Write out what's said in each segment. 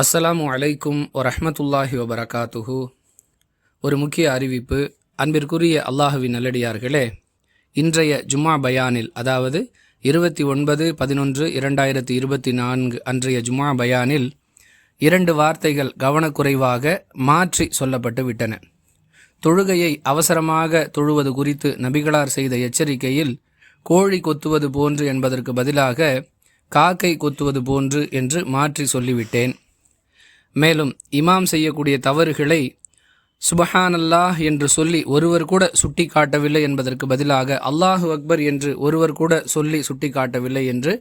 அஸ்ஸலாமு அலைக்கும் வரஹ்மத்துல்லாஹி வபரகாத்துஹு. ஒரு முக்கிய அறிவிப்பு. அன்பிற்குரிய அல்லாஹுவின் நல்லடியார்களே, இன்றைய ஜும்மா பயானில், அதாவது 29/11/2024 அன்றைய ஜும்மா பயானில் 2 வார்த்தைகள் கவனக்குறைவாக மாற்றி சொல்லப்பட்டு விட்டன. தொழுகையை அவசரமாக தொழுவது குறித்து நபிகளார் செய்த எச்சரிக்கையில் கோழி கொத்துவது போன்று என்பதற்கு பதிலாக காக்கை கொத்துவது போன்று என்று மாற்றி சொல்லிவிட்டேன். மேலும் இமாம் செய்யக்கூடிய தவறுகளை சுபஹானல்லாஹ் என்று சொல்லி ஒருவர் கூட சுட்டி காட்டவில்லை என்பதற்கு பதிலாக அல்லாஹு அக்பர் என்று ஒருவர் கூட சொல்லி சுட்டி காட்டவில்லை என்று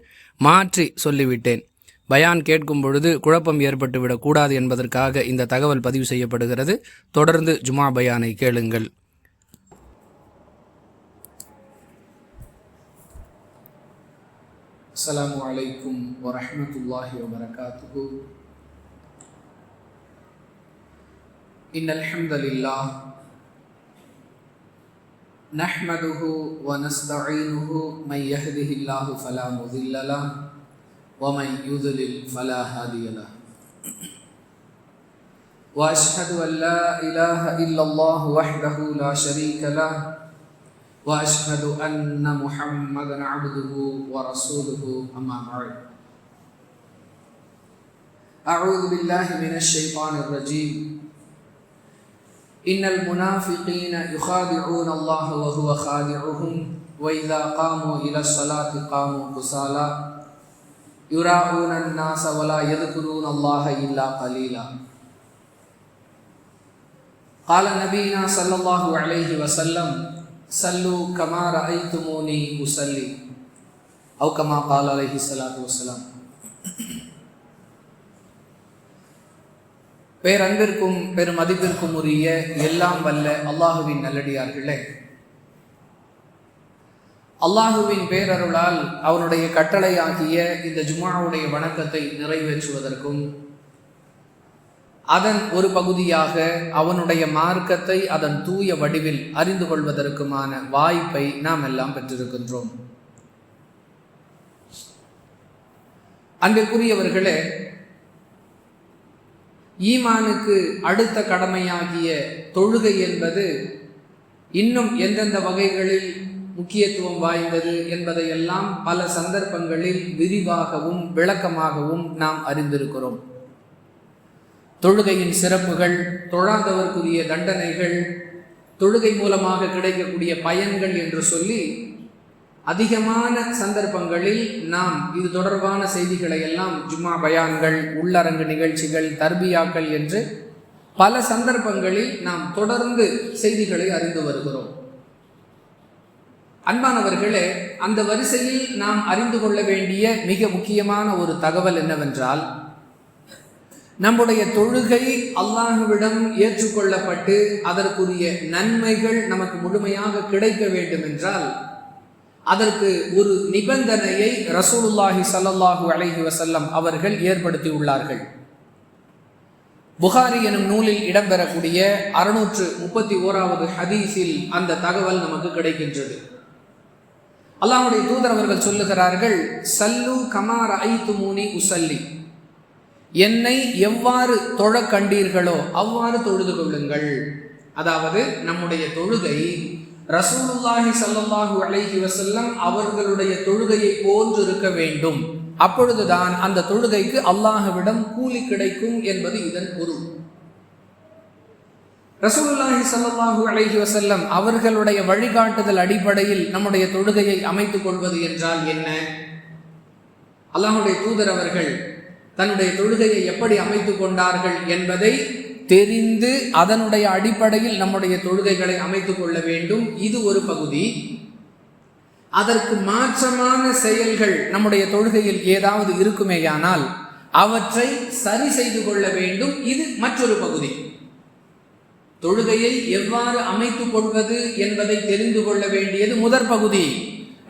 மாற்றி சொல்லிவிட்டேன். பயான் கேட்கும் பொழுது குழப்பம் ஏற்பட்டுவிடக்கூடாது என்பதற்காக இந்த தகவல் பதிவு செய்யப்படுகிறது. தொடர்ந்து ஜுமா பயானை கேளுங்கள். அஸ்ஸலாமு அலைக்கும் வரஹ்மத்துல்லாஹி வபரகாத்துஹு. இன்னல் ஹம்தலில்லாஹ் நஹ்மதுஹு வ நஸ்தஈனுஹு மன் யஹ்திஹில்லாஹு ஃபலா முதில்ல லஹு வ மன் யுத்லில் ஃபலா ஹாதிய லஹு. வ அஷ்ஹது அன் லா இலாஹ இல்லல்லாஹு வஹ்தஹு லா ஷரீக லஹு வ அஷ்ஹது அன்ன முஹம்மதன் அப்துஹு வ ரசூலுஹு. அம்மா பஅத். அஊது பில்லாஹி மினஷ் ஷைத்தானிர் ரஜீம். இன்னல் முனாஃபிகீன யுகாதிஊன அல்லாஹ வ ஹுவ காதிஊஹும் வ இதா காமூ இலஸ் ஸலாத்தி காமூ குஸாலா யுராஊன அன்-நாஸ வ லா யذ்குரூன அல்லாஹ இல்லா கலீலா. قال நபினா ஸல்லல்லாஹு அலைஹி வஸல்லம் ஸல்லூ கமா ரஅய்துமூனி உஸல்லி அவ் கமா قال அலைஹி ஸலாத்து வஸலாம். பேரன்பிற்கும் பெருமதிப்பிற்கும் உரிய எல்லாம் வல்ல அல்லாஹுவின் நல்லடியார்களே, அல்லாஹுவின் பேரருளால் அவனுடைய கட்டளையாகிய இந்த ஜும்ஆவுடைய வணக்கத்தை நிறைவேற்றுவதற்கும் அதன் ஒரு பகுதியாக அவனுடைய மார்க்கத்தை அதன் தூய வடிவில் அறிந்து கொள்வதற்குமான வாய்ப்பை நாம் எல்லாம் பெற்றிருக்கின்றோம். அன்பிற்குரியவர்களே, ஈமானுக்கு அடுத்த கடமையாகிய தொழுகை என்பது இன்னும் எந்தெந்த வகைகளில் முக்கியத்துவம் வாய்ந்தது என்பதையெல்லாம் பல சந்தர்ப்பங்களில் விரிவாகவும் விளக்கமாகவும் நாம் அறிந்திருக்கிறோம். தொழுகையின் சிறப்புகள், தொழாதவர்க்குரிய தண்டனைகள், தொழுகை மூலமாக கிடைக்கக்கூடிய பயன்கள் என்று சொல்லி அதிகமான சந்தர்ப்பங்களில் நாம் இது தொடர்பான செய்திகளை எல்லாம் ஜும்மா பயான்கள், உள்ளரங்கு நிகழ்ச்சிகள், தர்பியாக்கள் என்று பல சந்தர்ப்பங்களில் நாம் தொடர்ந்து செய்திகளை அறிந்து வருகிறோம். அன்பானவர்களே, அந்த வரிசையில் நாம் அறிந்து கொள்ள வேண்டிய மிக முக்கியமான ஒரு தகவல் என்னவென்றால், நம்முடைய தொழுகை அல்லாஹ்விடம் ஏற்றுக்கொள்ளப்பட்டு அதற்குரிய நன்மைகள் நமக்கு முழுமையாக கிடைக்க வேண்டும் என்றால் அதற்கு ஒரு நிபந்தனையை ரசூலுல்லாஹி ஸல்லல்லாஹு அலைஹி வஸல்லம் அவர்கள் ஏற்படுத்தி உள்ளார்கள். புகாரி எனும் நூலில் இடம்பெறக்கூடிய 631வது ஹதீஸில் அந்த தகவல் நமக்கு கிடைக்கின்றது. அல்லாஹ்வுடைய தூதர் அவர்கள் சொல்லுகிறார்கள், சல்லு கமா ரஅய்துமூனி உஸல்லி, என்னை எவ்வாறு தொழ கண்டீர்களோ அவ்வாறு தொழுது கொள்ளுங்கள். அதாவது நம்முடைய தொழுகை ரசூலுல்லாஹி ஸல்லல்லாஹு அலைஹி வஸல்லம் அவர்களுடைய தொழுகையை போன்று இருக்க வேண்டும். அப்பொழுதுதான் அந்த தொழுகைக்கு அல்லாஹ்விடம் கூலி கிடைக்கும் என்பது இதன் பொருள். ரசூலுல்லாஹி ஸல்லல்லாஹு அலைஹி வஸல்லம் அவர்களுடைய வழிகாட்டுதல் அடிப்படையில் நம்முடைய தொழுகையை அமைத்துக் கொள்வது என்றால் என்ன? அல்லாஹ்வுடைய தூதர் அவர்கள் தன்னுடைய தொழுகையை எப்படி அமைத்துக் கொண்டார்கள் என்பதை தெரிந்து அதனுடைய அடிப்படையில் நம்முடைய தொழுகைகளை அமைத்துக் கொள்ள வேண்டும். இது ஒரு பகுதி. அதற்கு மாற்றமான செயல்கள் நம்முடைய தொழுகையில் ஏதாவது இருக்குமேயானால் அவற்றை சரி செய்து கொள்ள வேண்டும். இது மற்றொரு பகுதி. தொழுகையை எவ்வாறு அமைத்துக் கொள்வது என்பதை தெரிந்து கொள்ள வேண்டியது முதற் பகுதி.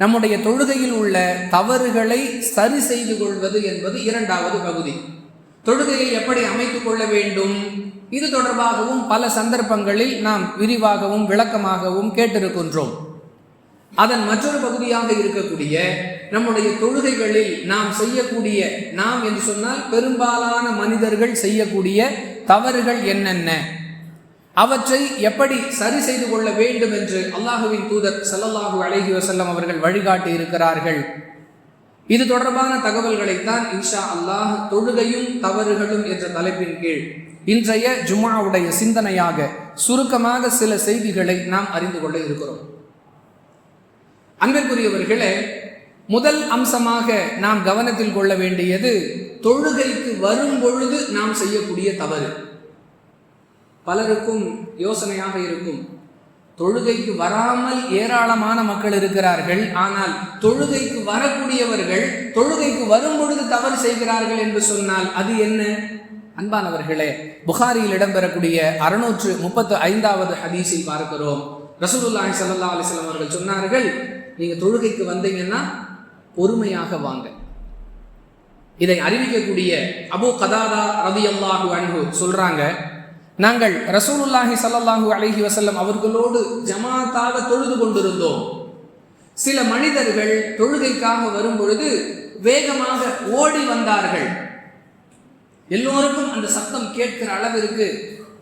நம்முடைய தொழுகையில் உள்ள தவறுகளை சரி செய்து கொள்வது என்பது இரண்டாவது பகுதி. தொழுகையை எப்படி அமைத்துக் கொள்ள வேண்டும், இது தொடர்பாகவும் பல சந்தர்ப்பங்களில் நாம் விரிவாகவும் விளக்கமாகவும் கேட்டிருக்கின்றோம். அதன் மற்றொரு பகுதியாக இருக்கக்கூடிய நம்முடைய தொழுகைகளில் நாம் செய்யக்கூடிய, நாம் என்று சொன்னால் பெரும்பாலான மனிதர்கள் செய்யக்கூடிய தவறுகள் என்னென்ன, அவற்றை எப்படி சரி செய்து கொள்ள வேண்டும் என்று அல்லாஹுவின் தூதர் ஸல்லல்லாஹு அலைஹி வஸல்லம் அவர்கள் வழிகாட்டி இருக்கிறார்கள். இது தொடர்பான தகவல்களைத்தான் இன்ஷா அல்லாஹ் தொழுகையும் தவறுகளும் என்ற தலைப்பின் கீழ் இன்றைய ஜும்ஆவுடைய சிந்தனையாக சுருக்கமாக சில செய்திகளை நாம் அறிந்து கொள்ள இருக்கிறோம். அன்பிற்குரியவர்களே, முதல் அம்சமாக நாம் கவனத்தில் கொள்ள வேண்டியது தொழுகைக்கு வரும் பொழுது நாம் செய்யக்கூடிய தவறு. பலருக்கும் யோசனையாக இருக்கும், தொழுகைக்கு வராமல் ஏராளமான மக்கள் இருக்கிறார்கள், ஆனால் தொழுகைக்கு வரக்கூடியவர்கள் தொழுகைக்கு வரும் பொழுது தவறு செய்கிறார்கள் என்று சொன்னால் அது என்ன? அன்பானவர்களே, புகாரியில் இடம்பெறக்கூடிய 635வது ஹதீஸில் பார்க்கிறோம். ரசூலுல்லாஹி ஸல்லல்லாஹு அலைஹி வஸல்லம் அவர்கள் சொன்னார்கள், நீங்க தொழுகைக்கு வந்தீங்கன்னா பொறுமையாக வாங்க. இதை அறிவிக்கக்கூடிய அபூ கதாதா ரலியல்லாஹு அன்ஹு சொல்றாங்க, நாங்கள் ரசூலுல்லாஹி ஸல்லல்லாஹு அலைஹி வஸல்லம் அவர்களோடு ஜமாத்தாக தொழுது கொண்டிருந்தோம். சில மனிதர்கள் தொழுகைக்காக வரும் பொழுது வேகமாக ஓடி வந்தார்கள். எல்லோருக்கும் அந்த சத்தம் கேட்கிற அளவிற்கு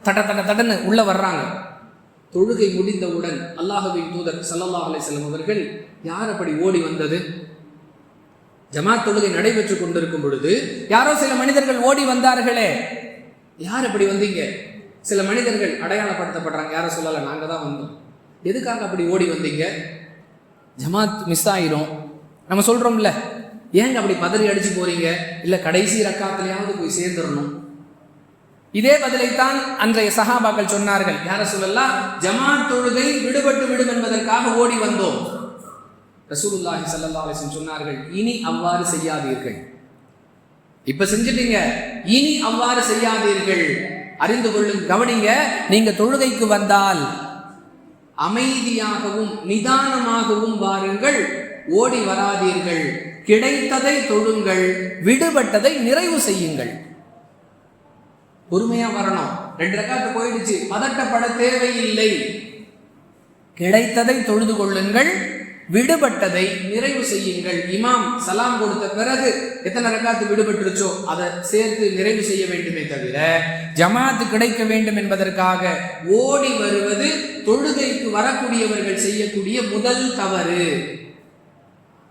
தட தட தடன்னு உள்ள வர்றாங்க. தொழுகை முடிந்தவுடன் அல்லாஹ்வின் தூதர் ஸல்லல்லாஹு அலைஹி வஸல்லம் அவர்கள், யார் அப்படி ஓடி வந்தது? ஜமாத் தொழுகை நடைபெற்று கொண்டிருக்கும் பொழுது யாரோ சில மனிதர்கள் ஓடி வந்தார்களே, யார் அப்படி வந்தீங்க? சில மனிதர்கள் அடையாளப்படுத்தப்படுறாங்க, யாரை சொல்லலை, நாங்கள் தான் வந்தோம். எதுக்காக அப்படி ஓடி வந்தீங்க? ஜமாத் மிஸ் ஆயிரும் நம்ம சொல்றோம்ல, ஏங்க அப்படி பதறி அடிச்சு போறீங்க? இல்லை கடைசி ரக்காத்துலையாவது போய் சேர்ந்துடணும். இதே பதிலைத்தான் அன்றைய சஹாபாக்கள் சொன்னார்கள், யாரை சொல்லலாம், ஜமாத் தொழுகை விடுபட்டு விடும் என்பதற்காக ஓடி வந்தோம். ரசூலுல்லாஹி ஸல்லல்லாஹு அலைஹி வஸல்லம் சொன்னார்கள், இனி அவ்வாறு செய்யாதீர்கள். இப்ப செஞ்சிட்டீங்க, இனி அவ்வாறு செய்யாதீர்கள். அறிந்து கொள்ளும், கவனிங்க, நீங்க தொழுகைக்கு வந்தால் அமைதியாகவும் நிதானமாகவும் வாருங்கள், ஓடி வராதீர்கள். கிடைத்ததை தொழுங்கள், விடுபட்டதை நிறைவு செய்யுங்கள். பொறுமையா வரணும். 2 ரக்காத்து போயிடுச்சு, பதட்டப்பட தேவையில்லை. கிடைத்ததை தொழுது கொள்ளுங்கள், விடுபட்டதை நிறைவு செய்யுங்கள். இமாம் சலாம் கொடுத்த பிறகு எத்தனை ரக்காத்து விடுபட்டுருச்சோ அதை சேர்த்து நிறைவு செய்ய வேண்டுமே தவிர ஜமாத்து கிடைக்க வேண்டும் என்பதற்காக ஓடி வருவது தொழுகைக்கு வரக்கூடியவர்கள் செய்யக்கூடிய முதல் தவறு.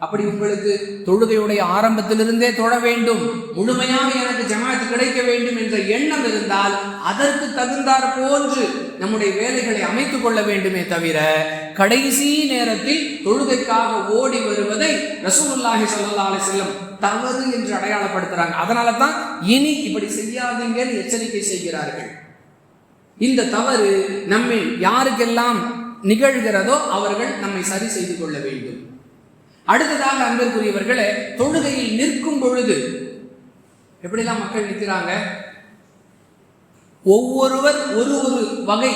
அப்படி உங்களுக்கு தொழுகையுடைய ஆரம்பத்திலிருந்தே தொழ வேண்டும், முழுமையாக எனக்கு ஜமாத் கிடைக்க வேண்டும் என்ற எண்ணம் இருந்தால் அதற்கு தகுந்தாற் போன்று நம்முடைய வேலைகளை அமைத்துக் கொள்ள வேண்டுமே தவிர கடைசி நேரத்தில் தொழுகைக்காக ஓடி வருவதை ரசூலுல்லாஹி ஸல்லல்லாஹு அலைஹி வஸல்லம் தவறு என்று அடையாளப்படுத்துறாங்க. அதனால தான் இனி இப்படி செய்யாதீங்கன்னு எச்சரிக்கை செய்கிறார்கள். இந்த தவறு நம்மில் யாருக்கெல்லாம் நிகழ்கிறதோ அவர்கள் நம்மை சரி செய்து கொள்ள வேண்டும். அடுத்ததாக அன்பிற்குரியவர்களே, தொழுகையில் நிற்கும் பொழுது எப்படிலாம் மக்கள் நிற்கிறாங்க? ஒவ்வொருவர் ஒரு ஒரு வகை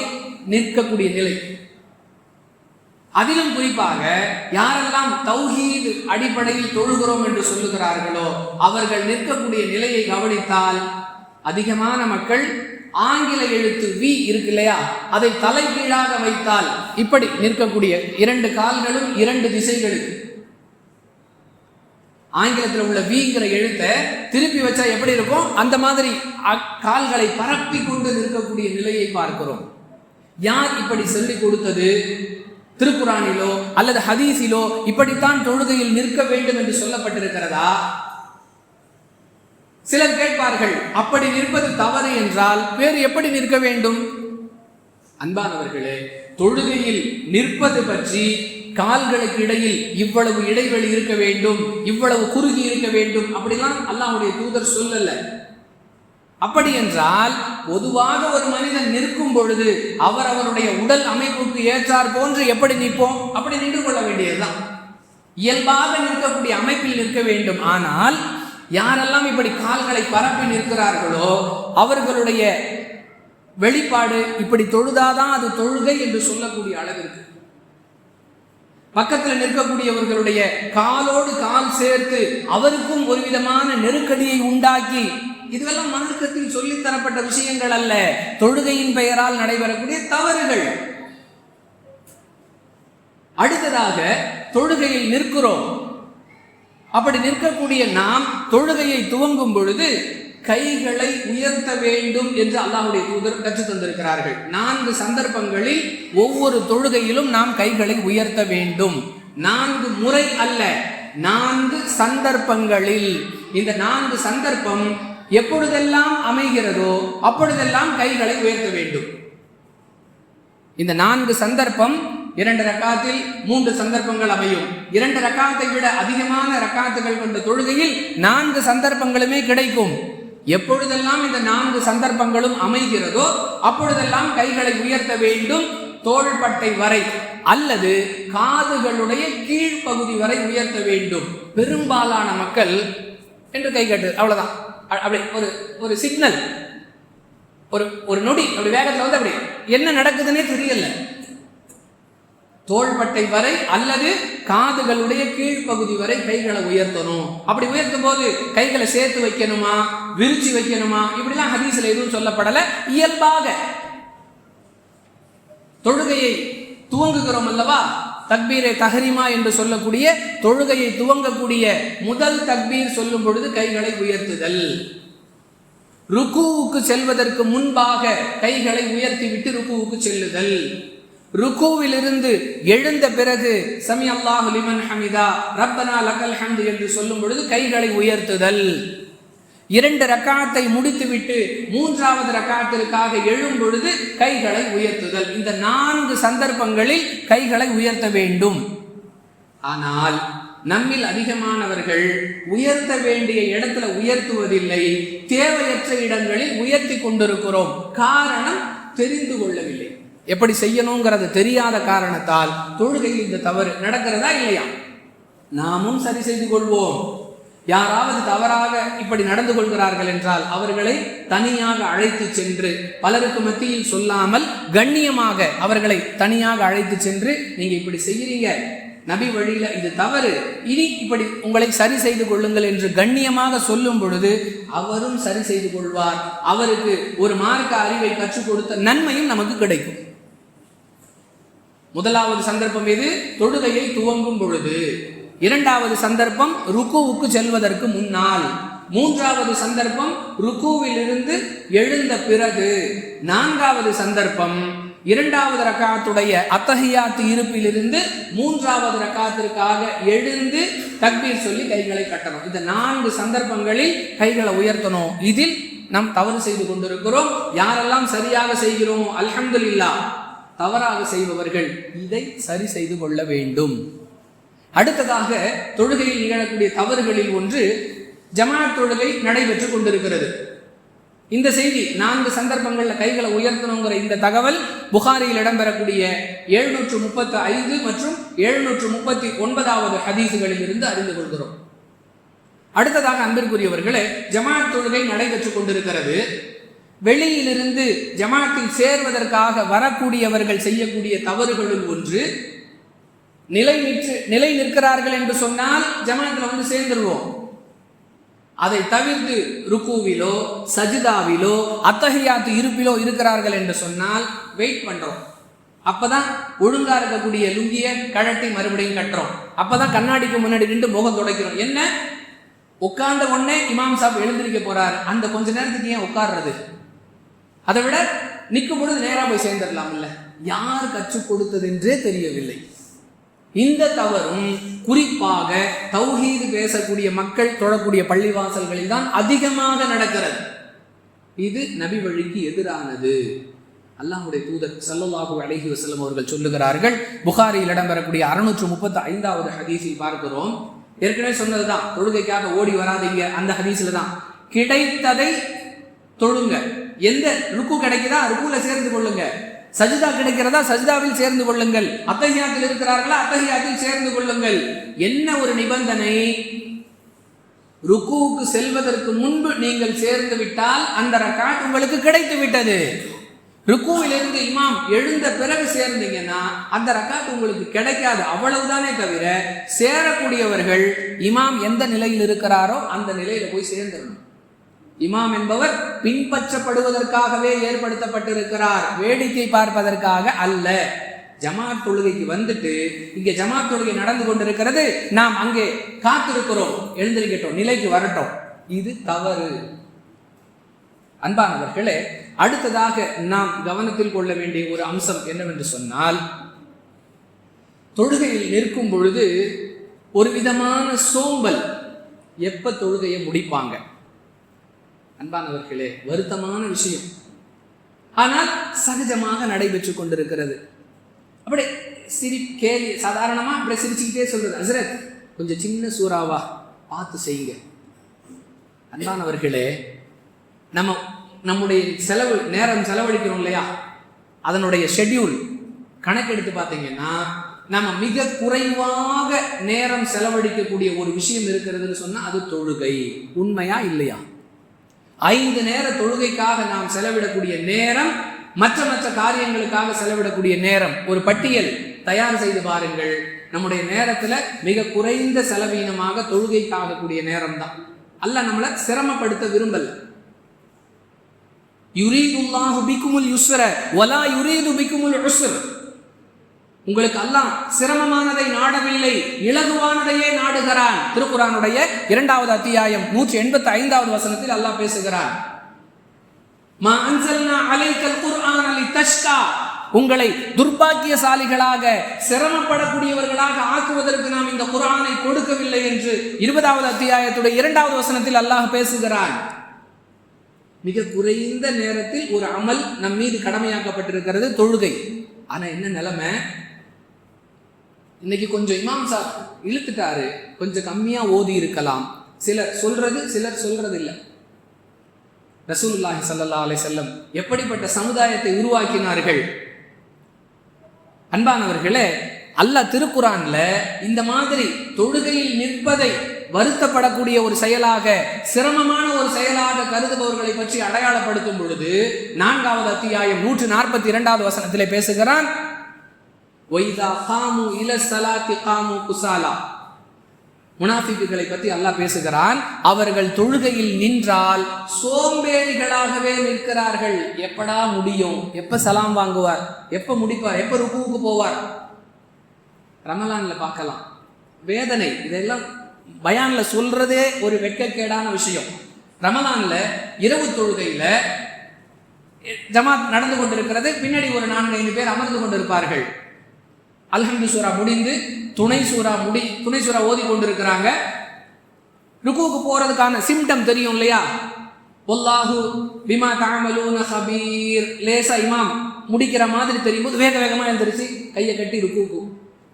நிற்கக்கூடிய நிலை. அதிலும் குறிப்பாக யாரெல்லாம் தௌஹீத் அடிப்படையில் தொழுகிறோம் என்று சொல்லுகிறார்களோ அவர்கள் நிற்கக்கூடிய நிலையை கவனித்தால் அதிகமான மக்கள் ஆங்கில எழுத்து வி இருக்கு இல்லையா, அதை தலைகீழாக வைத்தால் இப்படி நிற்கக்கூடிய 2 கால்களும் 2 திசைகளுக்கு. ஆங்கிலத்தில் உள்ள விங்கிற எழுத்தை திருப்பி வச்சா எப்படி இருக்கும், அந்த மாதிரி கால்களை பரப்பி கொண்டு நிற்கக்கூடிய நிலையை பார்க்கிறோம். யார் இப்படி சொல்லிக் கொடுத்தது? திருக்குரானிலோ அல்லது ஹதீஸிலோ இப்படித்தான் தொழுகையில் நிற்க வேண்டும் என்று சொல்லப்பட்டிருக்கிறதா? சிலர் கேட்பார்கள், அப்படி நிற்பது தவறு என்றால் வேறு எப்படி நிற்க வேண்டும்? அன்பானவர்களே, தொழுகையில் நிற்பது பற்றி கால்களுக்கு இடையில் இவ்வளவு இடைவெளி இருக்க வேண்டும், இவ்வளவு குறுகி இருக்க வேண்டும் அப்படிலாம் அல்லாஹ்வுடைய தூதர் சொல்லல. அப்படி என்றால் பொதுவாக ஒரு மனிதன் நிற்கும் பொழுது அவருடைய உடல் அமைப்புக்கு ஏற்றார் போன்று எப்படி நிற்போம் அப்படி நின்று கொள்ள வேண்டியதுதான். இயல்பாக நிற்கக்கூடிய அமைப்பில் நிற்க வேண்டும். ஆனால் யாரெல்லாம் இப்படி கால்களை பரப்பி நிற்கிறார்களோ அவர்களுடைய வெளிப்பாடு இப்படி தொழுதாதான் அது தொழுகை என்று சொல்லக்கூடிய அளவிற்கு. பக்கத்தில் நிற்கக்கூடியவர்களுடைய காலோடு கால் சேர்த்து அவருக்கும் ஒரு விதமான நெருக்கடியை உண்டாக்கி, இதுவெல்லாம் மார்க்கத்தில் சொல்லித்தரப்பட்ட விஷயங்கள் அல்ல, தொழுகையின் பெயரால் நடைபெறக்கூடிய தவறுகள். அடுத்ததாக தொழுகையில் நிற்கிறோம். அப்படி நிற்கக்கூடிய நாம் தொழுகையை துவங்கும் பொழுது கைகளை உயர்த்த வேண்டும் என்று அல்லாஹ்வுடைய தூதர் கற்றுத் தந்திருக்கிறார்கள். 4 சந்தர்ப்பங்களில் ஒவ்வொரு தொழுகையிலும் நாம் கைகளை உயர்த்த வேண்டும். 4 முறை அல்ல, 4 சந்தர்ப்பங்களில். இந்த 4 சந்தர்ப்பம் எப்பொழுதெல்லாம் அமைகிறதோ அப்பொழுதெல்லாம் கைகளை உயர்த்த வேண்டும். இந்த 4 சந்தர்ப்பம் 2 ரக்காத்தில் 3 சந்தர்ப்பங்கள் அமையும். 2 ரக்காத்தை விட அதிகமான ரக்காத்துகள் கொண்ட தொழுகையில் 4 சந்தர்ப்பங்களுமே கிடைக்கும். எப்பொழுதெல்லாம் இந்த 4 சந்தர்ப்பங்களும் அமைகிறதோ அப்பொழுதெல்லாம் கைகளை உயர்த்த வேண்டும். தோள்பட்டை வரை அல்லது காதுகளுடைய கீழ்ப்பகுதி வரை உயர்த்த வேண்டும். பெரும்பாலான மக்கள் என்று கை கட்டு, அவ்வளவுதான், அப்படி ஒரு சிக்னல், ஒரு நொடி அப்படி வேகத்தில் வந்து அப்படி என்ன நடக்குதுன்னே தெரியல. தோள்பட்டை வரை அல்லது காதுகளுடைய கீழ்ப்பகுதி வரை கைகளை உயர்த்தணும். அப்படி உயர்த்தும் போது கைகளை சேர்த்து வைக்கணுமா, விரிச்சு வைக்கணுமா, இப்படிலாம் ஹதீஸ்ல எதுவும் சொல்லப்படல. இயல்பாக தொழுகையை துவங்குகிறோம் அல்லவா, தக்பீரே தஹரீமா என்று சொல்லக்கூடிய தொழுகையை துவங்கக்கூடிய முதல் தக்பீர் சொல்லும் பொழுது கைகளை உயர்த்துதல். ருக்கூவுக்கு செல்வதற்கு முன்பாக கைகளை உயர்த்திவிட்டு ருக்கூவுக்கு செல்லுதல். ருக்கூவிலிருந்து எழுந்த பிறகு சமி அல்லாஹு லிமன் ஹமிதா ரப்பனா லக்கல் ஹம்து என்று சொல்லும் பொழுது கைகளை உயர்த்துதல். 2 ரக்காத்தை முடித்துவிட்டு 3வது ரக்காத்திற்காக எழும் பொழுது கைகளை உயர்த்துதல். இந்த 4 சந்தர்ப்பங்களில் கைகளை உயர்த்த வேண்டும். ஆனால் நம்மில் அதிகமானவர்கள் உயர்த்த வேண்டிய இடத்துல உயர்த்துவதில்லை, தேவையற்ற இடங்களில் உயர்த்தி கொண்டிருக்கிறோம். காரணம் தெரிந்து கொள்ளவில்லை. எப்படி செய்யணுங்கிறது தெரியாத காரணத்தால் தொழுகையில் இந்த தவறு நடக்கிறதா இல்லையா? நாமும் சரி செய்து கொள்வோம். யாராவது தவறாக இப்படி நடந்து கொள்கிறார்கள் என்றால் அவர்களை தனியாக அழைத்து சென்று, பலருக்கு மத்தியில் சொல்லாமல் கண்ணியமாக அவர்களை தனியாக அழைத்து சென்று, நீங்க இப்படி செய்யறீங்க, நபி வழியில இது தவறு, இனி இப்படி உங்களை சரி செய்து கொள்ளுங்கள் என்று கண்ணியமாக சொல்லும் பொழுது அவரும் சரி செய்து கொள்வார். அவருக்கு ஒரு மார்க்க அறிவை கற்றுக் கொடுத்த நன்மையும் நமக்கு கிடைக்கும். முதலாவது சந்தர்ப்பம் எது? தொழுகையை துவங்கும் பொழுது. 2வது சந்தர்ப்பம் ருக்குவுக்கு செல்வதற்கு முன்னால். 3வது சந்தர்ப்பம் ருக்குவிலிருந்து எழுந்த பிறகு. 4வது சந்தர்ப்பம் 2வது ரக்காத்துடைய அத்தஹியாத்து இருப்பிலிருந்து 3வது ரக்காத்திற்காக எழுந்து தக்பீர் சொல்லி கைகளை கட்டணும். இந்த 4 சந்தர்ப்பங்களில் கைகளை உயர்த்தணும். இதில் நாம் தவறு செய்து கொண்டிருக்கிறோம். யாரெல்லாம் சரியாக செய்கிறோம் அல்ஹம்துலில்லாஹ். தவறாக செய்பவர்கள் இதை சரி செய்து கொள்ள வேண்டும். அடுத்ததாக தொழுகையில் நிகழக்கூடிய தவறுகளில் ஒன்று, ஜமாஅத் தொழுகை நடைபெற்று கொண்டிருக்கிறது. இந்த செய்தி 4 சந்தர்ப்பங்களில் கைகளை உயர்த்தணுங்கிற இந்த தகவல் புகாரியில் இடம்பெறக்கூடிய 735 மற்றும் 739வது ஹதீசுகளில் இருந்து அறிந்து கொள்கிறோம். அடுத்ததாக அன்பிற்குரியவர்களே, ஜமாஅத் தொழுகை நடைபெற்று கொண்டிருக்கிறது. வெளியிலிருந்து ஜமாத்தில் சேர்வதற்காக வரக்கூடியவர்கள் செய்யக்கூடிய தவறுகளில் ஒன்று, நிலை நிற்கிறார்கள் என்று சொன்னால் ஜமாத்தில் வந்து சேர்ந்துருவோம். அதை தவிர்த்து ருக்கூவிலோ சஜிதாவிலோ அத்தஹியாத்து இருப்பிலோ இருக்கிறார்கள் என்று சொன்னால் வெயிட் பண்றோம். அப்பதான் ஒழுங்கா இருக்கக்கூடிய லுங்கிய கழட்டி மறுபடியும் கட்டுறோம். அப்பதான் கண்ணாடிக்கு முன்னாடி நின்று முகம் துடைக்கிறோம். என்ன, உட்கார்ந்த உடனே இமாம் சாப் எழுந்திருக்க போறாரு, அந்த கொஞ்ச நேரத்துக்கு ஏன் உட்கார்றது? அதை விட நிற்கும் பொழுது நேரா போய் சேர்ந்துடலாம். இல்ல, யார் கற்றுக் கொடுத்தது என்றே தெரியவில்லை. இந்த தவறும் குறிப்பாக தௌஹீது பேசக்கூடிய மக்கள் தொழக்கூடிய பள்ளிவாசல்களில் தான் அதிகமாக நடக்கிறது. இது நபி வழிக்கு எதிரானது. அல்லாஹ்வுடைய தூதர் ஸல்லல்லாஹு அலைஹி வஸல்லம் அவர்கள் சொல்லுகிறார்கள். புகாரியில் இடம்பெறக்கூடிய 635வது ஹதீஸில் பார்க்கிறோம். ஏற்கனவே சொன்னதுதான், தொழுகைக்காக ஓடி வராதீங்க, அந்த ஹதீஸ்ல தான். கிடைத்ததை தொழுங்க. எந்த ருக்கு கிடைக்குதா ருக்குல சேர்ந்து கொள்ளுங்க, சஜிதா கிடைக்கிறதா சஜிதாவில் சேர்ந்து கொள்ளுங்கள், அத்தஹியாத்தில் இருக்கிறார்களா அத்தஹியாத்தில் சேர்ந்து கொள்ளுங்கள். என்ன ஒரு நிபந்தனை, ருக்குவுக்கு செல்வதற்கு முன்பு நீங்கள் சேர்ந்து விட்டால் அந்த ரக்காத் உங்களுக்கு கிடைத்து விட்டது. ருக்குவிலிருந்து இமாம் எழுந்த பிறகு சேர்ந்தீங்கன்னா அந்த ரக்காத் உங்களுக்கு கிடைக்காது, அவ்வளவுதானே தவிர சேரக்கூடியவர்கள் இமாம் எந்த நிலையில் இருக்கிறாரோ அந்த நிலையில போய் சேர்ந்துடணும். இமாம் என்பவர் பின்பற்றப்படுவதற்காகவே ஏற்படுத்தப்பட்டிருக்கிறார், வேடிக்கை பார்ப்பதற்காக அல்ல. ஜமாத் தொழுகைக்கு வந்துட்டு இங்க ஜமாத் தொழுகை நடந்து கொண்டிருக்கிறது, நாம் அங்கே காத்திருக்கிறோம், எழுந்திருக்கட்டும், நிலைக்கு வரட்டும். இது தவறு. அன்பானவர்களே, அடுத்ததாக நாம் கவனத்தில் கொள்ள வேண்டிய ஒரு அம்சம் என்னவென்று சொன்னால், தொழுகையில் நிற்கும் பொழுது ஒரு விதமான சோம்பல். எப்ப தொழுகையை முடிப்பாங்க? அன்பானவர்களே, வருத்தமான விஷயம். ஆனால் சகஜமாக நடைபெற்றுக் கொண்டிருக்கிறது. அப்படி கேலி சாதாரணமா அப்படி சிரிச்சுக்கிட்டே சொல்றது, ஹஸ்ரத் கொஞ்சம் சின்ன சூறாவா பார்த்து செய்யுங்க. அன்பானவர்களே, நம்முடைய நேரம் செலவழிக்கிறோம் இல்லையா, அதனுடைய ஷெட்யூல் கணக்கெடுத்து பார்த்தீங்கன்னா நம்ம மிக குறைவாக நேரம் செலவழிக்கக்கூடிய ஒரு விஷயம் இருக்கிறதுன்னு சொன்னா அது தொழுகை. உண்மையா இல்லையா? 5 நேர தொழுகைக்காக நாம் செலவிடக்கூடிய நேரம், மற்ற காரியங்களுக்காக செலவிடக்கூடிய நேரம், ஒரு பட்டியல் தயார் செய்து பாருங்கள். நம்முடைய நேரத்துல மிக குறைந்த செலவீனமாக தொழுகைக்காக கூடிய நேரம் தான். அல்லாஹ் நம்மளை சிரமப்படுத்த விரும்பல. யுரீதுல்லாஹு பிக்குமுல் யுஸ்ர வலா யுரீது பிக்குமுல் உஸ்ர். உங்களுக்கு அல்லாஹ் சிரமமானதை நாடவில்லை, இலகுவானதையே நாடுகிறான். திருக்குர்ஆனுடைய 2வது அத்தியாயம் 185வது வசனத்தில் அல்லாஹ் பேசுகிறான். மா அன்ஸல்னா அலைக்கல் குர்ஆன லிதஷ்கா. உங்களை துர்பாக்கியசாலிகளாக, சிரமப்படக்கூடியவர்களாக ஆக்குவதற்கு நாம் இந்த குர்ஆனை கொடுக்கவில்லை என்று 20வது அத்தியாயத்துடைய 2வது வசனத்தில் அல்லாஹ் பேசுகிறான். மிக குறைந்த நேரத்தில் ஒரு அமல் நம் மீது கடமையாக்கப்பட்டிருக்கிறது, தொழுகை. ஆனா என்ன நிலைமை? இன்னைக்கு கொஞ்சம் இமாம் சார் இழுத்துட்டாரு, கொஞ்சம் கம்மியா ஓதி இருக்கலாம். சிலர் சொல்றது, சிலர் சொல்றது இல்லை. ரசூலுல்லாஹி ஸல்லல்லாஹு அலைஹி வஸல்லம் எப்படிப்பட்ட சமுதாயத்தை உருவாக்கினார்கள்? அன்பானவர்களே, அல்லாஹ் திருக்குர்ஆன்ல இந்த மாதிரி தொழுகையில் நிற்பதை வருத்தப்படக்கூடிய ஒரு செயலாக, சிரமமான ஒரு செயலாக கருதுபவர்களை பற்றி அடையாளப்படுத்தும் பொழுது 4வது அத்தியாயம் 142வது வசனத்திலே பேசுகிறான். வைதா காமு இல ஸலாத்தி காமு குஸாலா. முனாஃபிக்குகளை பற்றி அல்லாஹ் பேசுகிறான். அவர்கள் தொழுகையில் நின்றால் சோம்பேறிகளாகவே நிற்கிறார்கள். எப்படா முடியும்? எப்ப சலாம் வாங்குவார்? எப்ப முடிப்பார்? எப்ப ருக்குவுக்கு போவார்? ரமலான்ல பார்க்கலாம் வேதனை. இதெல்லாம் பயான்ல சொல்றதே ஒரு வெட்கக்கேடான விஷயம். ரமலான்ல இரவு தொழுகையில ஜமாத் நடந்து கொண்டிருக்கிறது, பின்னாடி ஒரு 4-5 பேர் அமர்ந்து கொண்டிருப்பார்கள். அல்ஹம்து சூரா முடிந்து துணை சூரா ஓதி கொண்டிருக்கிறாங்க. ருக்குவுக்கு போறதுக்கான சிம்டம் தெரியும் இல்லையா? வல்லாஹு பிமா தஅமலூன கபீர். லேசா இமாம் முடிக்கிற மாதிரி தெரியும் போது வேக வேகமா எழுந்திருச்சு கையை கட்டி ருக்குவுக்கு.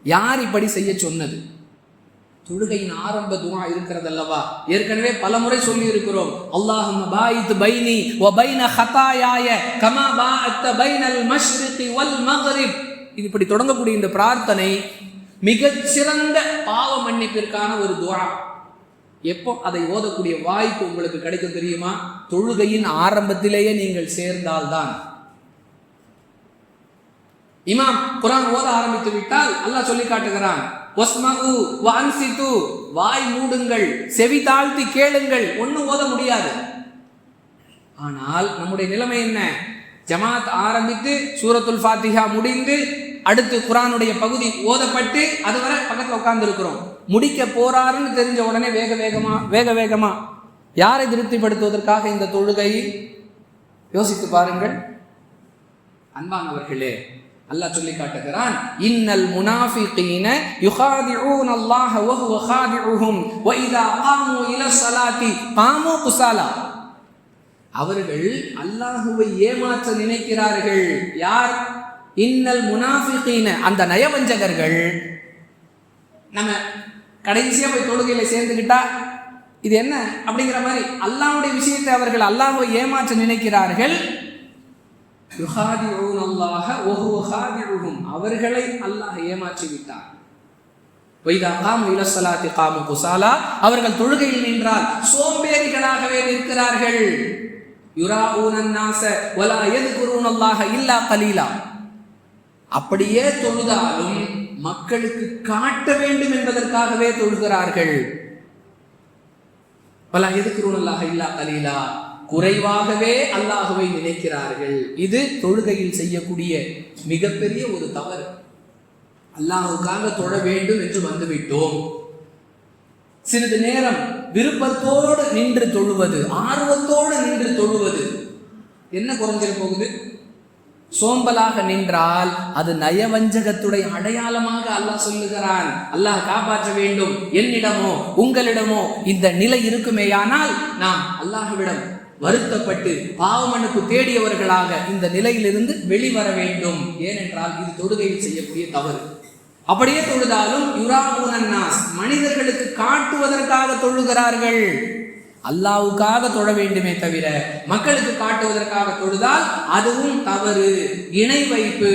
யார் இப்படி செய்ய சொன்னது? தொழுகையின் ஆரம்ப துஆ இருக்கிறது அல்லவா? ஏற்கனவே பல முறை சொல்லி இருக்கிறோம். அல்லாஹும்ம பாயித் பைனி வ பைன ஹதாயாய கமா பாஅத்த பைனல் மஷ்ரிகி வல் மக்ரிப். இது இப்படி தொடங்கக்கூடிய இந்த பிரார்த்தனை மிகச்சிறந்த பாவ மன்னிப்பிற்கான ஒரு துஆ. எப்போ அதை ஓதக்கூடிய வாய்ப்பு உங்களுக்கு கிடைக்கும் தெரியுமா? தொழுகையின் ஆரம்பத்திலேயே நீங்கள் சேர்ந்தால்தான். இமாம் குர்ஆன் ஓத ஆரம்பித்து விட்டால் அல்லாஹ் சொல்லி காட்டுகிறான், வஸ்மஉ வ அன்சிது. வாய் மூடுங்கள், செவி தாழ்த்தி கேளுங்கள். ஒன்னும் ஓத முடியாது. ஆனால் நம்முடைய நிலைமை என்ன? ஜமாத் ஆரம்பித்து சூரத்துல் ஃபாத்திஹா முடிந்து அடுத்து குர்ஆனுடைய பகுதி ஓதப்பட்டு அதுவரை பக்கத்தில் உட்கார்ந்து இருக்கிறோம். முடிக்க போறாருன்னு தெரிஞ்ச உடனே வேக வேகமா யாரை திருப்திப்படுத்துவதற்காக இந்த தொழுகை? யோசித்து பாருங்கள். அன்பானவர்களே, அல்லாஹ் சொல்லி காட்டுகிறான், இன்னல் முனாஃபிகீன யுகாதிஊன அல்லாஹ வ ஹுவ காதிஉஹும் வ இதா காமு இல ஸலாத்தி காமு குஸாலா. அவர்கள் அல்லாஹுவை ஏமாற்ற நினைக்கிறார்கள். யார்? இன்னல் முனாஃபிகீன, அந்த நயவஞ்சகர்கள். நம்ம கடைசியா போய் தொழுகையில சேர்ந்துக்கிட்டா இது என்ன அப்படிங்கிற மாதிரி அல்லாஹ்வுடைய விஷயத்தை அவர்கள் அல்லாஹ்வை ஏமாற்ற நினைக்கிறார்கள். யுகாதிஊன அல்லாஹ வ ஹுவ காதிஉஹும், அவர்களை அல்லாஹ் ஏமாற்றி விட்டார். வைதா காமு இல ஸலாத்தி காமு குஸாலா, அவர்கள் தொழுகையில் நின்றால் சோம்பேறிகளாகவே நிற்கிறார்கள். யுராஊன அன்னாஸ வலா யذ்குரூன அல்லாஹ இல்லா கலீலா. அப்படியே தொழுதாலும் மக்களுக்கு காட்ட வேண்டும் என்பதற்காகவே தொழுகிறார்கள். வலா யذ்குரூன அல்லாஹ இல்லா கலீலா, குறைவாகவே அல்லாஹுவை நினைக்கிறார்கள். இது தொழுகையில் செய்யக்கூடிய மிகப்பெரிய ஒரு தவறு. அல்லாஹ்வுக்காக தொழ வேண்டும் என்று வந்துவிட்டோம். சிறிது நேரம் விருப்பத்தோடு நின்று தொழுவது, ஆர்வத்தோடு நின்று தொழுவது என்ன குறைஞ்சிட போகுது? சோம்பலாக நின்றால் அது நயவஞ்சகத்துடைய அடையாளமாக அல்லாஹ் சொல்லுகிறான். அல்லாஹ் காப்பாற்ற வேண்டும். என்னிடமோ உங்களிடமோ இந்த நிலை இருக்குமேயானால் நாம் அல்லாஹ்விடம் வருத்தப்பட்டு பாவமனுக்கு தேடியவர்களாக இந்த நிலையிலிருந்து வெளிவர வேண்டும். ஏனென்றால் இது தொழுகையில் செய்யக்கூடிய தவறு. அப்படியே தொழுதாலும் யுராஊனன்னாஸ், மனிதர்களுக்கு காட்டுவதற்காக தொழுகிறார்கள். அல்லாஹ்வுக்காக தொழ வேண்டுமே தவிர மக்களுக்கு காட்டுவதற்காக தொழுதால் அதுவும் தவறு, இணை வைப்பு,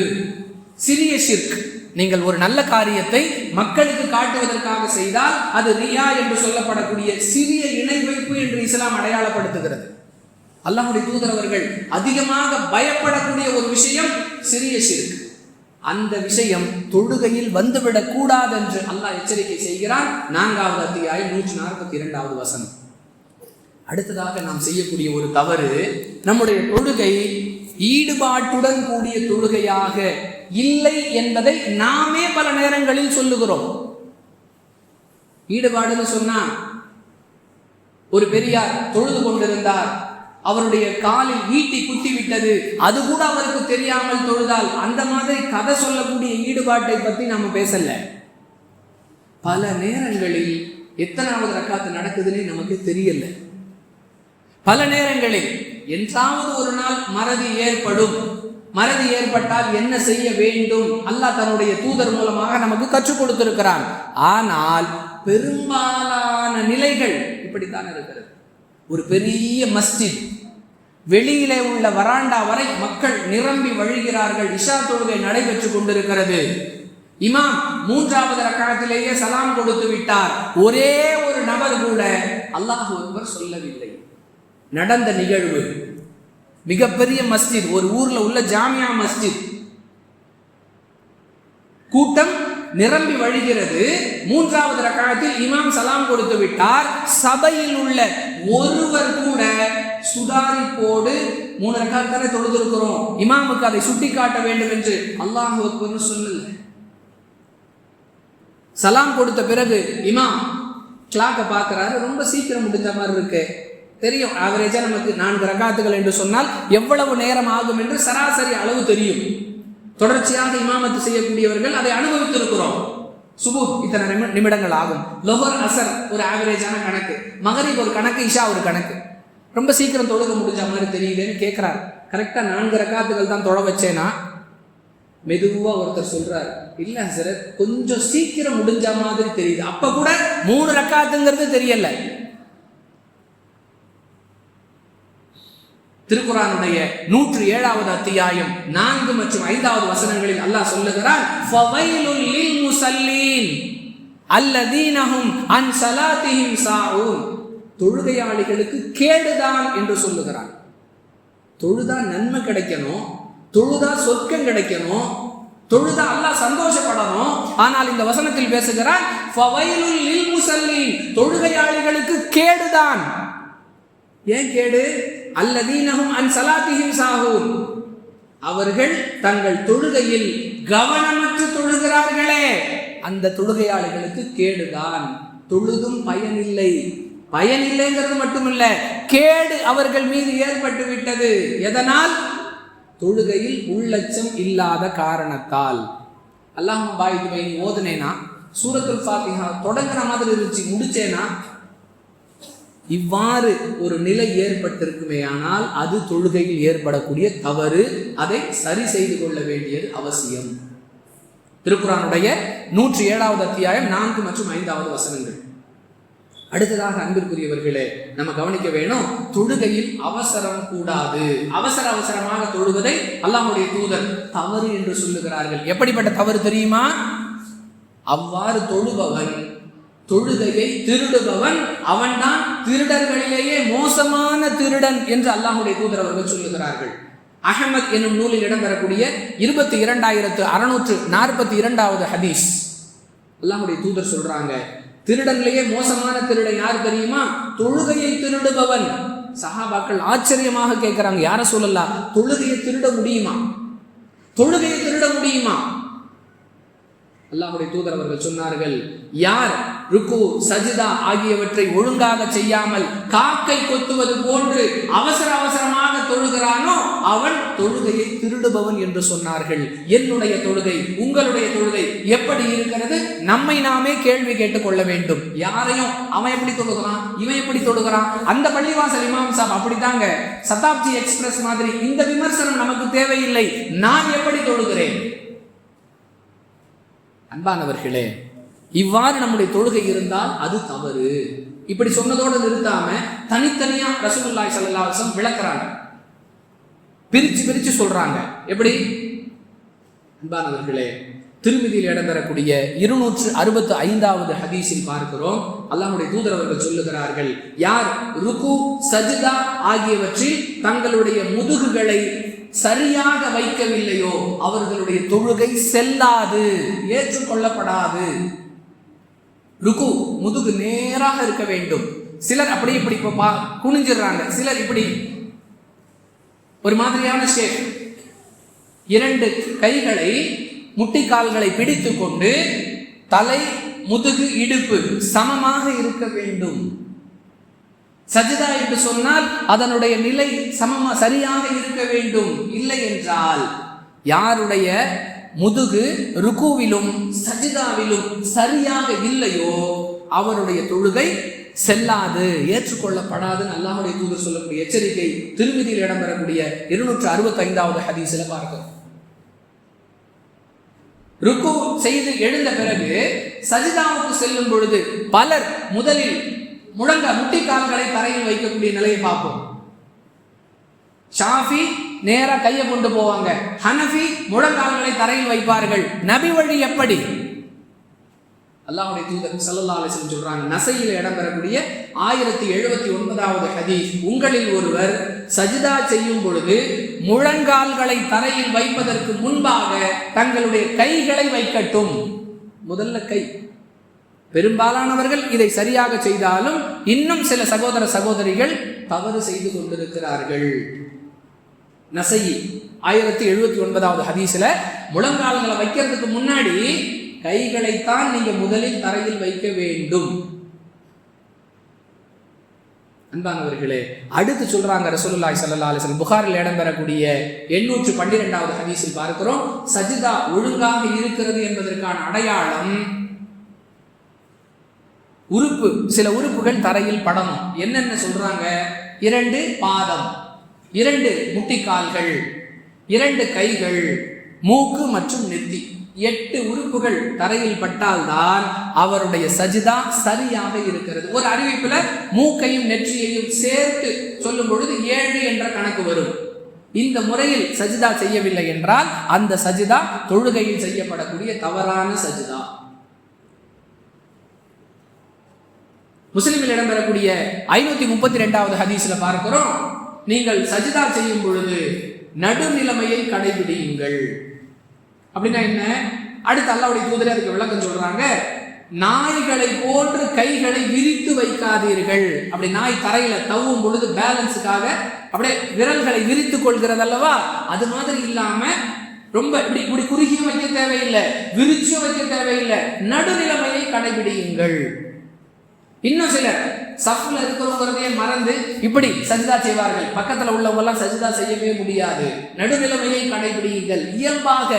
சிறிய ஷிர்க். நீங்கள் ஒரு நல்ல காரியத்தை மக்களுக்கு காட்டுவதற்காக செய்தால் அது ரியா என்று சொல்லப்படக்கூடிய சிறிய இணை வைப்பு என்று இஸ்லாம் அடையாளப்படுத்துகிறது. அல்லாஹ்வுடைய தூதர் அவர்கள் அதிகமாக பயப்படக்கூடிய ஒரு விஷயம் சிறிய ஷிர்க். அந்த விஷயம் தொழுகையில் வந்துவிடக் கூடாது என்று அல்லாஹ் எச்சரிக்கை செய்கிறான். 4வது அத்தியாயம் 142வது வசனம். அடுத்ததாக நாம் செய்யக்கூடிய ஒரு தவறு, நம்முடைய தொழுகை ஈடுபாட்டுடன் கூடிய தொழுகையாக இல்லை என்பதை நாமே பல நேரங்களில் சொல்லுகிறோம். ஈடுபாடுன்னு சொன்னா, ஒரு பெரியார் தொழுது கொண்டிருந்தார், அவருடைய காலில் ஈட்டி குத்தி விட்டது, அது கூட அவருக்கு தெரியாமல் தொழுதால், அந்த மாதிரி கதை சொல்லக்கூடிய ஈடுபாட்டை பற்றி நாம பேசல. பல நேரங்களில் எத்தனாவது ரக்காத்து நடக்குதுன்னு நமக்கு தெரியல. பல நேரங்களில் என்றாவது ஒரு நாள் மறதி ஏற்படும். மறதி ஏற்பட்டால் என்ன செய்ய வேண்டும் அல்லாஹ் தன்னுடைய தூதர் மூலமாக நமக்கு கற்றுக் கொடுத்திருக்கிறான். ஆனால் பெரும்பாலான நிலைகள் இப்படித்தான் இருக்கிறது. ஒரு பெரிய மஸ்ஜித், வெளியிலே உள்ள வராண்டா வரை மக்கள் நிரம்பி வழிகிறார்கள். இஷா தொழுகை நடைபெற்று கொண்டிருக்கிறது. இமாம் 3வது ரக்காத்திலேயே சலாம் கொடுத்து விட்டார். ஒரே ஒரு நபர் கூட அல்லாஹ் அக்பர் சொல்லவில்லை. நடந்த நிகழ்வு மிகப்பெரிய மஸ்ஜித், ஒரு ஊர்ல உள்ள ஜாமியா மஸ்ஜித், கூட்டம் நிரம்பி வழிகிறது. 3வது ரக்காத்தில் இமாம் சலாம் கொடுத்து விட்டார். சபையில் உள்ள ஒருவர் கூட சுதாரிப்போடு 3 ரக்காத் தானே தொழுதிருக்கிறோம், இமாமுக்கு அதை சுட்டி காட்ட வேண்டும் என்று அல்லாஹ் அக்பர் சொல்லல. சலாம் கொடுத்த பிறகு இமாம் கிளாக்க பார்க்கிறாரு, ரொம்ப சீக்கிரம் முடிஞ்ச மாதிரி இருக்கு. தெரியும், ஆவரேஜா நமக்கு 4 ரக்காத்துகள் என்று சொன்னால் எவ்வளவு நேரம் ஆகும் என்று சராசரி அளவு தெரியும். தொடர்ச்சியாக இமாமத்து செய்யக்கூடியவர்கள் அதை அனுபவித்திருக்கிறோம். சுபூஹ் இத்தனை நிமிடங்கள் ஆகும், லொஹர் அசர் ஒரு ஆவரேஜான கணக்கு, மகரிப் ஒரு கணக்கு, இஷா ஒரு கணக்கு. ரொம்ப சீக்கிரம் தொழுக முடிஞ்ச மாதிரி தெரியுதுன்னு கேட்கிறார். கரெக்டா 4 ரக்காத்துகள் தான் தொழ வச்சேனா? மெதுவா ஒருத்தர் சொல்றாரு, இல்ல சார் கொஞ்சம் சீக்கிரம் முடிஞ்ச மாதிரி தெரியுது. அப்ப கூட 3 ரக்காத்துங்கிறது தெரியல. திருக்குர்ஆனுடைய 107வது அத்தியாயம் 4 மற்றும் 5வது வசனங்களில் அல்லாஹ் சொல்லுகிறான், ஃபவைலுல் லில் முஸல்லீன் அல்லதீனஹும் அன் ஸலாத்திஹிம் சாஊன். தொழுகையாளிகளுக்கு கேடுதான் என்று சொல்லுகிறான். தொழுதா நன்மை கிடைக்கணும், தொழுதா சொர்க்கம் கிடைக்கணும், தொழுதா அல்லாஹ் சந்தோஷப்படணும். ஆனால் இந்த வசனத்தில் பேசுகிறான், ஃபவைலுல் லில் முஸல்லீன், தொழுகையாளிகளுக்கு கேடுதான். ஏன் கேடு? அல்லதீனஹும் அன் ஸலாத்திஹிம் சாஹூன், அவர்கள் தங்கள் தொழுகையில் கவனமற்று தொழுகிறார்களே, அந்த தொழுகையாளிகளுக்கு கேடுதான். தொழுதும் பயனில்லை. பயனில்லைங்கிறது மட்டுமில்ல, கேடு அவர்கள் மீது ஏற்பட்டு விட்டது. எதனால்? தொழுகையில் உள்ளச்சம் இல்லாத காரணத்தால். அல்லாஹ் பாய்து பை ஓதுனேனா, சூரத்துல் ஃபாத்திஹா தொடங்குற மாதிரி இருந்துச்சு, முடிச்சேனா, இவ்வாறு ஒரு நிலை ஏற்பட்டிருக்குமே ஆனால் அது தொழுகையில் ஏற்படக்கூடிய தவறு. அதை சரி செய்து கொள்ள வேண்டியது அவசியம். திருக்குர்ஆனுடைய 107வது அத்தியாயம் 4 மற்றும் 5வது வசனங்கள். அடுத்ததாக அன்பிற்குரியவர்களே, நம்ம கவனிக்க வேணும், தொழுகையில் அவசரம் கூடாது. அவசரமாக தொழுவதை அல்லாஹ்வுடைய தூதர் தவறு என்று சொல்லுகிறார்கள். எப்படிப்பட்ட தவறு தெரியுமா? அவ்வாறு தொழுபவன், தொழுகையை திருடுபவன், அவன்தான் திருடர்களிலேயே மோசமான திருடன் என்று அல்லாஹ்வுடைய தூதர் அவர்கள் சொல்லுகிறார்கள். அஹ்மத் என்னும் நூலில் இடம்பெறக்கூடிய 22,642வது ஹதீஸ். அல்லாஹ்வுடைய தூதர் சொல்றாங்க, திருடன்லேயே மோசமான திருடன் யார் தெரியுமா? தொழுகையை திருடுபவன். சஹாபாக்கள் ஆச்சரியமாக கேட்கிறாங்க, யார சொல்லலாம், தொழுகையை திருட முடியுமா? தொழுகையை திருட முடியுமா? அல்லாஹ்வுடைய தூதர் அவர்கள் சொன்னார்கள், யார் ருக்கு சஜிதா ஆகியவற்றை ஒழுங்காக செய்யாமல் காக்கை கொத்துவது போன்று அவசர அவசரமாக தொழுகிறானோ அவன் தொழுகையை திருடுபவன் என்று சொன்னார்கள். என்னுடைய தொழுகை, உங்களுடைய தொழுகை எப்படி இருக்கிறது? நம்மை நாமே கேள்வி கேட்டுக் கொள்ள வேண்டும். யாரையும் அவன் எப்படி தொழுகிறான், இவன் எப்படி தொழுகிறான், அந்த பள்ளிவாசல் இமாம் சாப் அப்படித்தாங்க, சதாப்தி எக்ஸ்பிரஸ் மாதிரி இந்த விமர்சனம் நமக்கு தேவையில்லை. நான் எப்படி தொழுகிறேன்? அன்பானவர்களே, இவ்வாறு நம்முடைய தொழுகை இருந்தால் அது தவறு. இப்படி சொன்னதோடு நிறுத்தாம தனித்தனியா ரசூலுல்லாஹி ஸல்லல்லாஹு அலைஹி வஸல்லம் விளக்குறாங்க, பிரிச்சு சொல்றாங்க. எப்படி? அன்பானவர்களே, திருமிதியில் இடம்பெறக்கூடிய 265வது ஹதீஸில் பார்க்கிறோம், அல்லாஹ்வுடைய தூதர் அவர்கள் சொல்லுகிறார்கள், யார் ருக்கு சஜிதா ஆகியவற்றில் தங்களுடைய முதுகுகளை சரியாக வைக்கவில்லையோ அவர்களுடைய தொழுகை செல்லாது, ஏற்றுக்கொள்ளப்படாது. ருக்கு முதுகு நேராக இருக்க வேண்டும். சிலர் அப்படி இப்படி குனிஞ்சிடுறாங்க, சிலர் இப்படி ஒரு மாதிரியான ஷேப். 2 கைகளை முட்டிக்கால்களை பிடித்துக் கொண்டு தலை, முதுகு, இடுப்பு சமமாக இருக்க வேண்டும். சஜிதா என்று சொன்னால் அதனுடைய நிலை சரியாக இருக்க வேண்டும். இல்லை என்றால் யாருடைய முதுகு ருக்குவிலும் சஜிதாவிலும் சரியாக இல்லையோ அவருடைய தொழுகை செல்லாது, ஏற்றுக்கொள்ளப்படாதுன்னு அல்லாஹ்வுடைய தூதர் சொல்லக்கூடிய எச்சரிக்கை திருமிதியில் இடம்பெறக்கூடிய 265வது ஹதீஸ்ல பார்க்கிறோம். ருக்கு செய்து எழுந்த பிறகு சஜிதாவுக்கு செல்லும் பொழுது பலர் முதலில் முட்டிக்கால்களை தரையில் வைக்கக்கூடிய நிலையை பார்ப்போம். ஷாஃபி நேரா கையை கொண்டு போவாங்க, ஹனஃபி முழங்கால்களை தரையில் வைப்பார்கள். நபி வழி எப்படி? அல்லாஹ்வுடைய தூதர் ஸல்லல்லாஹு அலைஹி வஸல்லம் சொல்றாங்க, நஸையில் இடம்பெறக்கூடிய 1079வது ஹதீஸ், உங்களில் ஒருவர் சஜிதா செய்யும் பொழுது முழங்கால்களை தரையில் வைப்பதற்கு முன்பாக தங்களுடைய கைகளை வைக்கட்டும். முதல்ல கை. பெரும்பாலானவர்கள் இதை சரியாக செய்தாலும் இன்னும் சில சகோதர சகோதரிகள் தவறு செய்து கொண்டிருக்கிறார்கள். நஸை 1079வது ஹதீஸ்ல முழங்கால்களை வைக்கிறதுக்கு முன்னாடி கைகளைத்தான் நீங்க முதலில் தரையில் வைக்க வேண்டும். அன்பானவர்களே, அடுத்து சொல்றாங்க ரசூலுல்லாஹி ஸல்லல்லாஹு அலைஹி வஸல்லம், புகாரில் இடம்பெறக்கூடிய 812வது ஹதீஸில் பார்க்கிறோம், சஜிதா ஒழுங்காக இருக்கிறது என்பதற்கான அடையாளம் உறுப்பு, சில உறுப்புகள் தரையில் படணும். என்னென்ன சொல்றாங்க? 2 பாதம், 2 முட்டிக்கால்கள், 2 கைகள், மூக்கு மற்றும் நெத்தி, 8 உறுப்புகள் தரையில் பட்டால்தான் அவருடைய சஜிதா சரியாக இருக்கிறது. ஒரு அறிவிப்புல மூக்கையும் நெற்றியையும் சேர்த்து சொல்லும் பொழுது 7 என்ற கணக்கு வரும். இந்த முறையில் சஜிதா செய்யவில்லை என்றால் அந்த சஜிதா தொழுகையில் செய்யப்படக்கூடிய தவறான சஜிதா. முஸ்லிமில் இடம்பெறக்கூடிய 532வது ஹதீஸ்ல பார்க்கிறோம், நீங்கள் சஜிதா செய்யும் பொழுது நடுநிலைமையை கடைபிடியுங்கள். அப்படின்னா என்ன? அடுத்து அல்லாஹ்வுடைய தூதர் அதுக்கு விளக்கம் சொல்றாங்க, நாய்களை போன்று கைகளை விரித்து வைக்காதீர்கள். அப்படி நாய் தரையில தவ்வும் பொழுது பேலன்ஸுக்காக அப்படியே விரல்களை விரித்து கொள்கிறது அல்லவா, அது மாதிரி இல்லாம ரொம்ப இப்படி இப்படி குறுகியும் வைக்க தேவையில்லை, விரிச்சும் வைக்க தேவையில்லை, நடுநிலைமையை கடைபிடியுங்கள். இன்னும் சிலர் சஃப்ல இருக்கிறவங்கிறதையே மறந்து இப்படி சஜிதா செய்வார்கள். பக்கத்துல உள்ளவங்க எல்லாம் சஜிதா செய்யவே முடியாது. நடுநிலைமையை கடைபிடியுங்கள் இயல்பாக.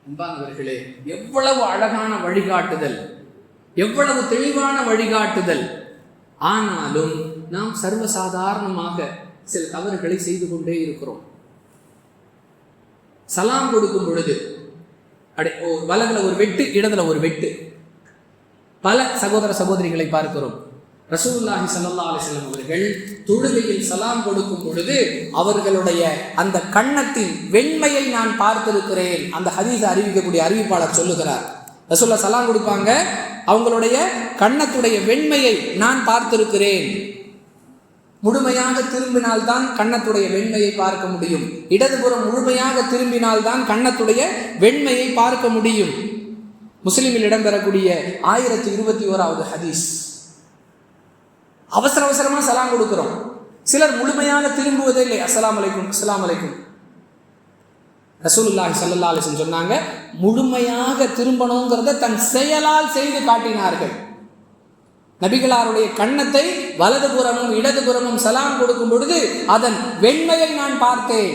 அன்பானவர்களே, எவ்வளவு அழகான வழிகாட்டுதல், எவ்வளவு தெளிவான வழிகாட்டுதல். ஆனாலும் நாம் சர்வசாதாரணமாக சில தவறுகளை செய்து கொண்டே இருக்கிறோம். சலாம் கொடுக்கும் பொழுது வலதுல ஒரு வெட்டு, இடதுல ஒரு வெட்டு. பல சகோதர சகோதரிகளை பார்க்கிறோம். ரசூலுல்லாஹி ஸல்லல்லாஹு அலைஹி வஸல்லம் அவர்கள் தொழுகையில் சலாம் கொடுக்கும் பொழுது அவர்களுடைய அந்த கன்னத்தின் வெண்மையை நான் பார்த்திருக்கிறேன். அந்த ஹதீஸை அறிவிக்கக்கூடிய அறிவிப்பாளர் சொல்லுகிறார், ரசூலுல்லாஹ் சலாம் கொடுப்பாங்க, அவங்களுடைய கன்னத்துடைய வெண்மையை நான் பார்த்திருக்கிறேன். முழுமையாக திரும்பினால்தான் கன்னத்துடைய வெண்மையை பார்க்க முடியும். இடதுபுறம் முழுமையாக திரும்பினால்தான் கன்னத்துடைய வெண்மையை பார்க்க முடியும். முஸ்லிமில் இடம்பெறக்கூடிய 1021வது ஹதீஸ். அவசர அவசரமா சலாம் கொடுக்கிறோம். சிலர் முழுமையாக திரும்புவதே இல்லை. அஸ்ஸலாமு அலைக்கும், அஸ்ஸலாமு அலைக்கும். ரசூலுல்லாஹி ஸல்லல்லாஹு அலைஹி வஸல்லம் சொன்னாங்க, முழுமையாக திரும்பணுங்கிறத தன் செயலால் செய்து காட்டினார்கள். நபிகளாருடைய கன்னத்தை வலதுபுறமும் இடதுபுறமும் சலாம் கொடுக்கும் பொழுது அதன் வெண்மையை நான் பார்த்தேன்.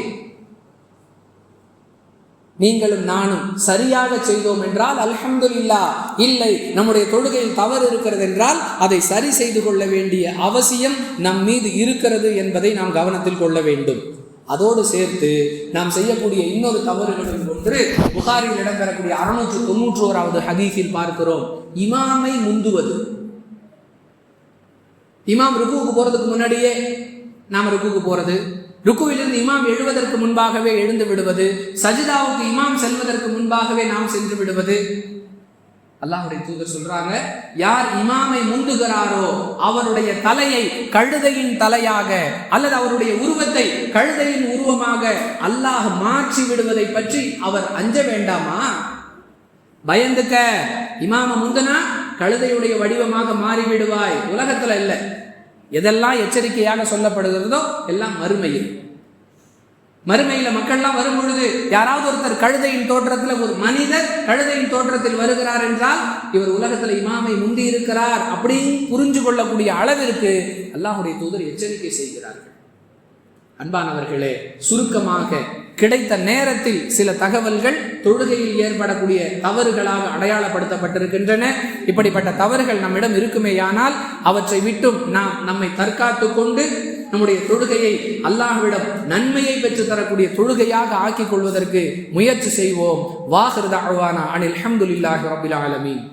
நீங்களும் நானும் சரியாக செய்தோம் என்றால் அல்ஹம்துலில்லாஹ், இல்லை நம்முடைய தொழுகையில் தவறு இருக்கிறது என்றால் அதை சரி செய்து கொள்ள வேண்டிய அவசியம் நம் மீது இருக்கிறது என்பதை நாம் கவனத்தில் கொள்ள வேண்டும். அதோடு சேர்த்து நாம் செய்யக்கூடிய இன்னொரு தவறுகளில் ஒன்று புகாரில் இடம்பெறக்கூடிய 691வது ஹதீஸில் பார்க்கிறோம், இமாமை முந்துவது. இமாம் ருக்குவுக்கு போறதுக்கு முன்னாடியே நாம் ருக்குவுக்கு போறது, ருக்குவிலிருந்து இமாம் எழுவதற்கு முன்பாகவே எழுந்து விடுவது, சஜிதாவுக்கு இமாம் செல்வதற்கு முன்பாகவே நாம் சென்று விடுவது. அல்லாஹ்வுடைய தூதர் சொல்றாங்க, யார் இமாமை முந்துகிறாரோ அவருடைய தலையை கழுதையின் தலையாக அல்லது அவருடைய உருவத்தை கழுதையின் உருவமாக அல்லாஹ் மாற்றி விடுவதை பற்றி அவர் அஞ்ச வேண்டாமா? பயந்துக்க, இமாம முந்தனா கழுதையுடைய வடிவமாக மாறிவிடுவாய். உலகத்துல இல்லை, எதெல்லாம் எச்சரிக்கையாக சொல்லப்படுகிறதோ எல்லாம் மறுமையில். மறுமையில மக்கள்லாம் வரும் பொழுது யாராவது ஒருத்தர் கழுதையின் தோற்றத்தில், ஒரு மனிதர் கழுதையின் தோற்றத்தில் வருகிறார் என்றால் இவர் உலகத்துல இமாமை முந்தி இருக்கிறார் அப்படின்னு புரிஞ்சு கொள்ளக்கூடிய அளவிற்கு அல்லாஹ்வுடைய தூதர் எச்சரிக்கை செய்கிறார்கள். அன்பானவர்களே, சுருக்கமாக கிடைத்த நேரத்தில் சில தகவல்கள் தொழுகையில் ஏற்படக்கூடிய தவறுகளாக அடையாளப்படுத்தப்பட்டிருக்கின்றன. இப்படிப்பட்ட தவறுகள் நம்மிடம் இருக்குமேயானால் அவற்றை விட்டும் நாம் நம்மை தற்காத்து கொண்டு நம்முடைய தொழுகையை அல்லாஹ்விடம் நன்மையை பெற்று தரக்கூடிய தொழுகையாக ஆக்கிக் கொள்வதற்கு முயற்சி செய்வோம். வாஹிர் தஅவானா அனில் ஹம்துலில்லாஹி ரப்பில் ஆலமீன்.